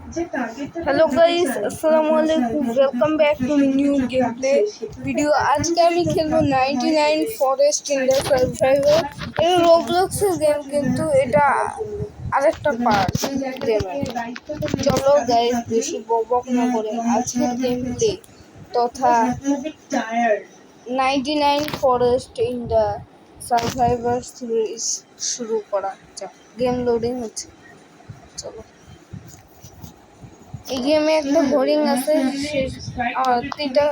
Hello guys, अस्सलाम वालेकुम। Welcome back to new game play video. আজকে আমি খেলবো 99 ফরেস্ট ইন দ্য সার্ভাইভার। এটা রোবলক্সের গেম, কিন্তু এটা আরেকটা পার্ট গেমের। চলো গাইস, বেশি বকবক না করে আজকের গেম প্লে তথা 99 forest in the survivor series শুরু করা যাক। গেম লোডিং হচ্ছে, চলো। এই গেমে একটা হরিণ আছে, তিনটা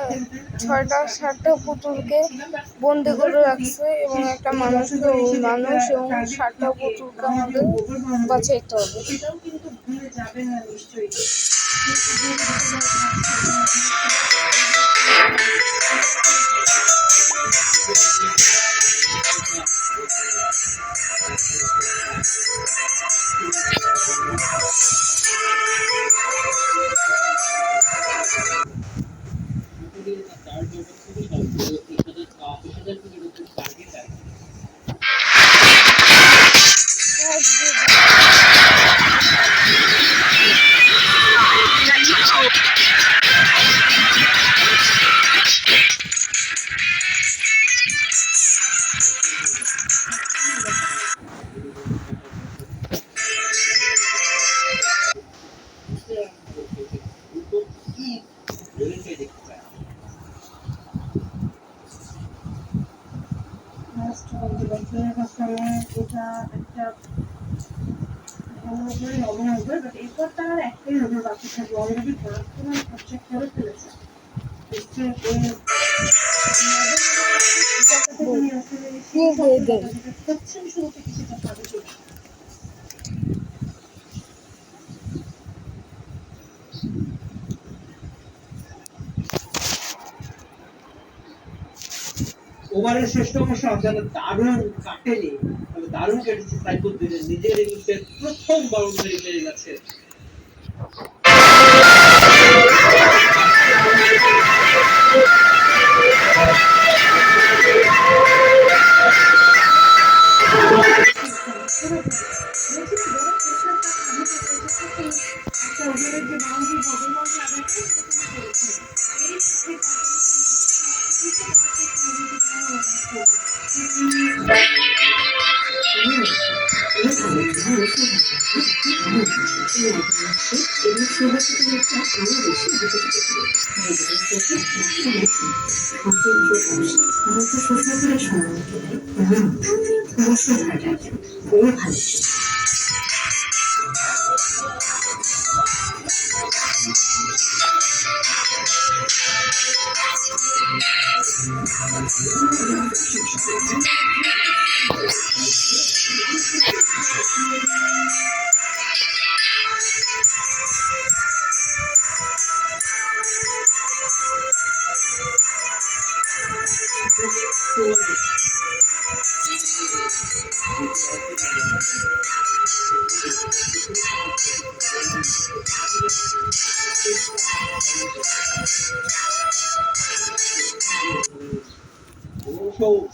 6টা পুতুলকে বন্দি করে রাখছে এবং একটা মানুষকে, মানুষ এবং 7টা পুতুলকে আমাদের বাঁচাইতে হবে। এরপর তার একটাই নজর বাকি থাকবে, অলরেডি পড়াশোনা খরচা করে ফেলেছে। ওভারের শ্রেষ্ঠ অংশ যেন দারুণ কাটেনি, তবে দারুণ কেটেছে সাইফুদ্দিনের। নিজের ইনিংসের প্রথম বাউন্ডারি পেয়ে গেছে।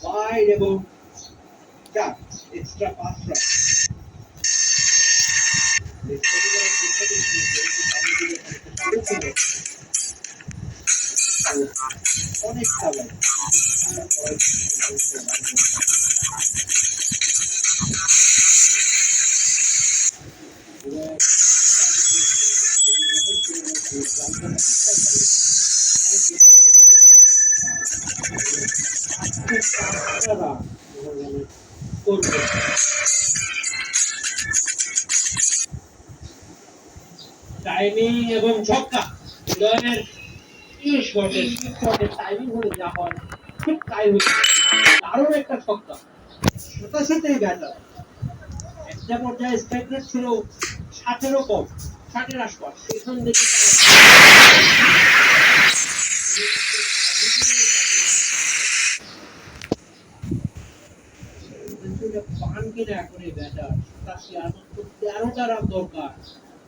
Wide এবং extra pass rush. অনেক খেলা টাইমিং এবং ছক্কা। উদয়নের টাইমিং হলে যা হয় ঠিক তাই হচ্ছে। দারুণ একটা ছক্কা, সাথে ব্যাটার। একটা পর্যায়ে স্ট্রাইক রেট ছিল 60-এরও কম, 60-এর আশপাশ। সেখান থেকে পান কিনা এখন এই ব্যাটার 13টা রান দরকার।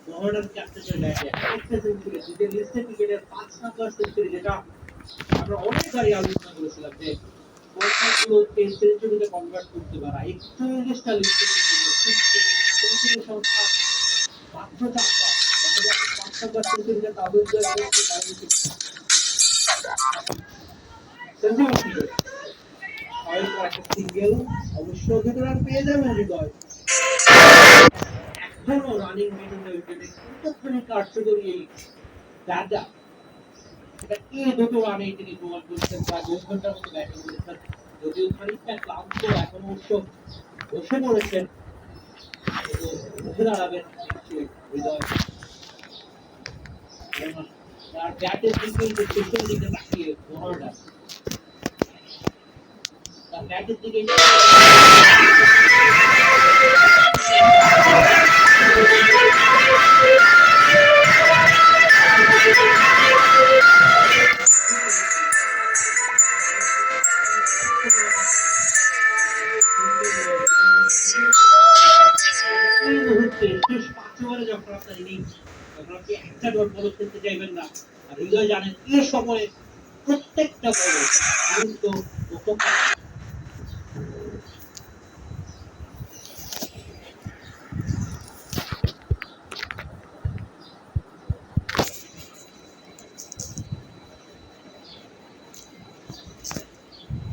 মোহামেডান ক্যাপ্টেনের ব্যাটে একটা সেঞ্চুরি, নিজের লিস্টে ক্রিকেটের 5 নাম্বার সেঞ্চুরি, যেটা আমরা অনেকবারই আলোচনা করেছিলাম যে সেঞ্চুরিতে কনভার্ট করতে পারা। 41টা লিস্টে সেঞ্চুরি সংখ্যা মাত্র 4টা। নাম্বার সেঞ্চুরিটা তাদের জন্য সেঞ্চুরি হয়তো একটা সিঙ্গেল অবশ্য দুটো রান পেয়ে যাবে হৃদয়। এখনো রানিং মেশিনের উইকেটে কতখানি কার্যকরী এই রাজা, সেটা কে দুটো রানে তিনি প্রমাণ করছেন বা 2 ঘন্টার মতো ব্যাটিং করেছেন। যদিও খানিকটা ক্লান্ত এখন অবশ্য বসে পড়েছেন, কিন্তু উঠে দাঁড়াবেন নিশ্চয়ই হৃদয়। তার ব্যাটের দিকে যে শেষের দিকে তাকিয়ে মোহনটা তার ব্যাটের দিকে এই মুহূর্তে শেষ 5 ওভারে যখন আপনার ইনিংস, তখন আপনি একটা ডট বল খেলতে চাইবেন না। আর হৃদয় জানেন এই সময়ে প্রত্যেকটা বল গুরুত্ব উপকার।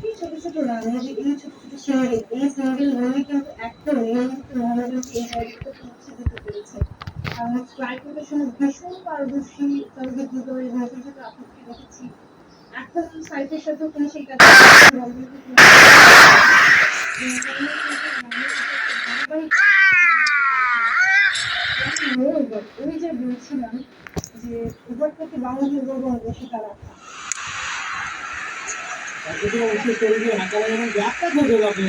এই ছোট ছোট রানের এই ছোট ছোট সিঙ্গেল এই সিঙ্গেল রানে কিন্তু একটা নিয়মিত মনোযোগ এই জায়গাটা পৌঁছে দিতে পেরেছে। কারণ স্ট্রাইক রোটেশনে ভীষণ পারদর্শী তবে হৃদয় এবং ছোট ছোট আপত্তি দেখেছি। এখন সাইফের সাথেও তিনি সেই কাজ ওই যে বলছিলাম যে ওভার থেকে বাউন্ডারি এবং বেশি তারা তারপরে অবশ্যই তৈরি হাঁকা লাগানো ব্যাটটা ধরে যাবে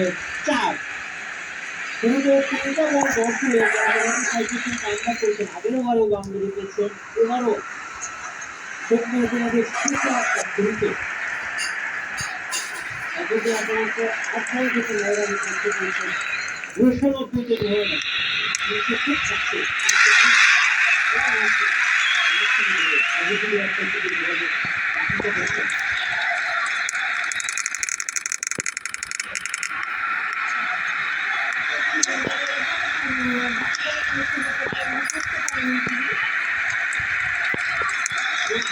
4। তিনি তো 3টা বল ধরছিল, সাইকেল কাউন্টার করেছেন, আগের ওভারও বাউন্ডারি পেয়েছেন, এবারও সেখানে তোমাদের সুপার শুরুতে অবশ্যই আপনাকে 28 থেকে 9 রান করতে পেরেছেন। 290 তে ধরে না 286 অবশ্যই একটা থেকে ধরে বাকিটা করছেন।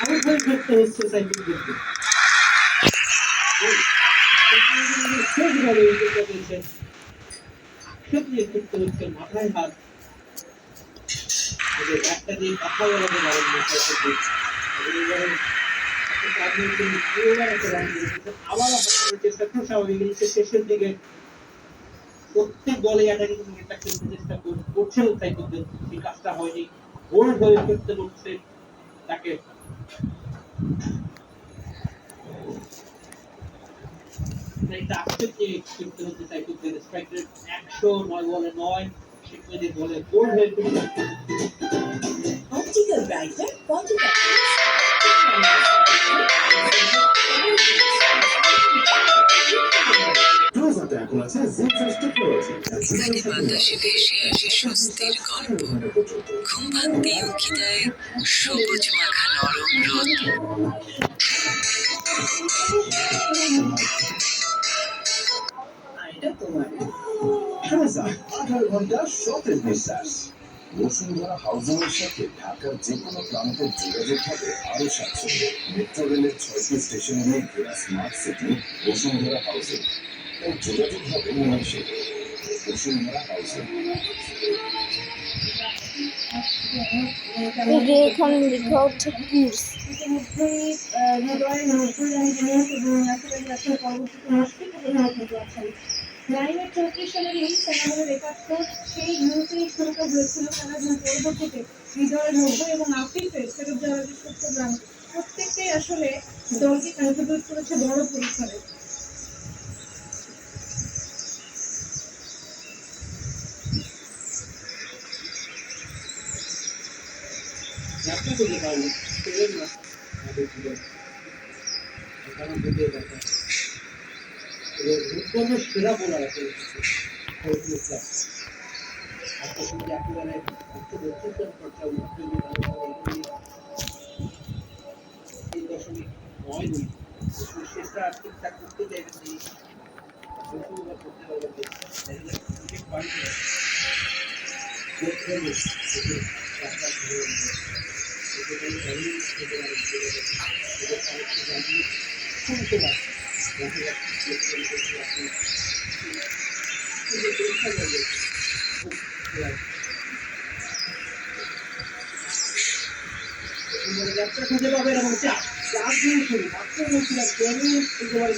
আউট হয়ে করতে হচ্ছে সাইকেল করতে শেষ বলে উইকেটটা পেয়েছেন। আক্ষেপ নিয়ে করতে হচ্ছে মাথায় হাত, একটা দিয়ে কথা বলাতে পারেন আবারও হাঁটানোর চেষ্টা, খুব স্বাভাবিক ইনিংসের শেষের দিকে প্রত্যেক বলে অ্যাটাকিং ক্রিকেটটা খেলতে চেষ্টা করছেন সাইফুদ্দিন, সেই কাজটা হয়নি, বোল্ড হয়ে ফিরতে হচ্ছে তাকে। একটা আক্ষেপ নিয়ে ফিরতে হচ্ছে সাইফুদ্দিন। স্ট্রাইক রেট 109 বলে 9, শিখমেদের বলে বোল্ড হয়ে ফিরতে Optical Brighter Body গানে বাতাসে ভেসে আসে স্বস্তির গল্প, ঘুম ভাঙতেই উঁকি দেয় সবুজ মাখা নরম রোদ। এটা তোমার 18 ঘন্টা সতেজ নিঃশ্বাস। বসুন্ধরা হাউজিং এর সাথে ঢাকার যে কোনো প্রান্তের যোগাযোগ হবে আরো স্বাচ্ছন্দ্য। মেট্রো রেলের 6টি স্টেশন নিয়ে ঘেরা স্মার্ট সিটি বসুন্ধরা হাউজিং, তাই যোগাযোগ হবে নিমিষে। বসুন্ধরা হাউজিং। এখানে লেখা হচ্ছে কিডস। ইতিমধ্যেই হৃদয়ের 90 রান ইনিংস এবং নাসিরের কাছে পরবর্তীতে মুশফিক হতে আছেন। 34 সালের এই সেনাবাহিনীর রেকর্ড সেই ইনিংসেই শুরু হয়েছিল খেলা, এবং পরবর্তীতে হৃদয়ের 90 এবং আফিফের ফেরত যাওয়ার যে 70 রান প্রত্যেকটাই আসলে দলকে কন্ট্রিবিউট করেছে বড় পরিসরে। যাত্রা করতে পারলো পেলেন না আমাদের জীবন, এখানে বুঝে গেছে এবং রূপগঞ্জের সেরা বোলার আছে ফজলুল ইসলাম। আজকে শুধু একেবারে 132 রান খরচা 3.9 শেষটা ঠিকঠাক করতে চাইবেন তিনি, করতে পারবেন ক্রিকেট পার্টি একটা খুঁজে পাবেন এবং চার দিন শুরু মাত্র বলছিলাম একেবারে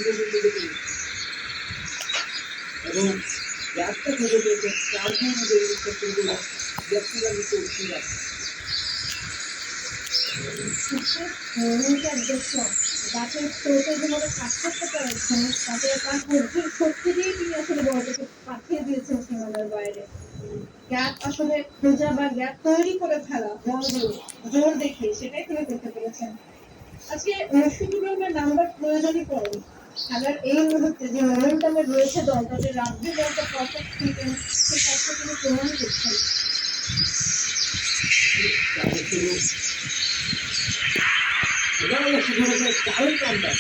এবং একটা খুঁজে পেয়েছে 4 দিন ব্যক্তিরা নিতে উঠতে যাচ্ছে গাছের স্রোতে যেভাবে কাজ করতে পেরেছেন তাতে তার ধৈর্যের শক্তি দিয়ে তিনি আসলে বড়টাকে পাঠিয়ে দিয়েছেন সীমানার বাইরে। গ্যাপ আসলে খোঁজা বা গ্যাপ তৈরি করে ফেলা বল দিয়ে জোর দেখে সেটাই তিনি করতে পেরেছেন। আজকে মুশফিকুর রহমান নাম্বার প্রয়োজনই পড়েনি। খেলার এই মুহূর্তে যে মোমেন্টামে রয়েছে দলটা, যে রাজ্যে দলটা পারফেক্ট খেলবেন সে কাজটা তিনি প্রমাণ করছেন। দারুণ কামটা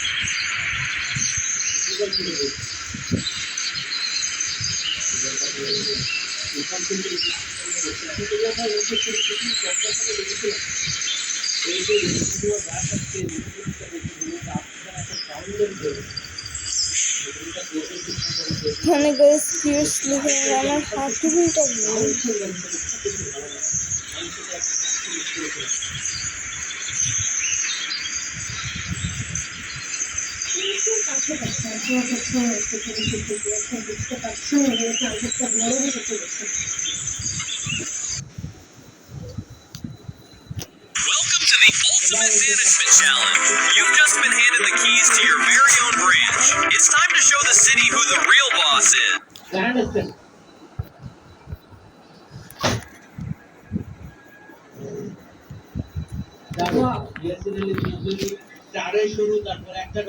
মানে গাইস সিরিয়াসলি আমার হাঁটুটা বুঝতে পারছেন যে টার্গেটটা বড় হতে চলেছে। Welcome to the Ultimate Management Challenge. You've just been handed the keys to your very own branch. It's time to show the city who the real boss is. চারে শুরু তারপর একটা